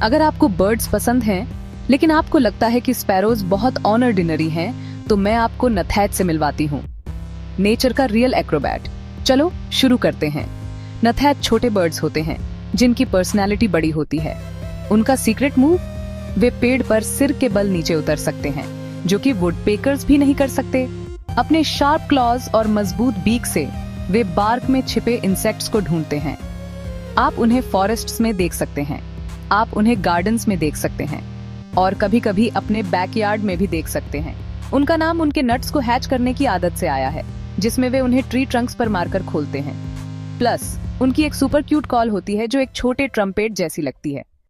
अगर आपको बर्ड्स पसंद हैं, लेकिन आपको लगता है कि स्पैरोज बहुत ऑर्डिनरी हैं, तो मैं आपको नथैट से मिलवाती हूँ, नेचर का रियल एक्रोबैट। चलो शुरू करते हैं। नथैट छोटे बर्ड्स होते हैं जिनकी पर्सनैलिटी बड़ी होती है। उनका सीक्रेट मूव, वे पेड़ पर सिर के बल नीचे उतर सकते हैं, जो कि वुडपेकर्स भी नहीं कर सकते। अपने शार्प क्लॉज और मजबूत बीक से वे बार्क में छिपे इंसेक्ट्स को ढूंढते हैं। आप उन्हें फॉरेस्ट्स में देख सकते हैं, आप उन्हें गार्डन्स में देख सकते हैं और कभी-कभी अपने बैकयार्ड में भी देख सकते हैं। उनका नाम उनके नट्स को हैच करने की आदत से आया है, जिसमें वे उन्हें ट्री ट्रंक्स पर मारकर खोलते हैं। प्लस उनकी एक सुपर क्यूट कॉल होती है जो एक छोटे ट्रम्पेट जैसी लगती है।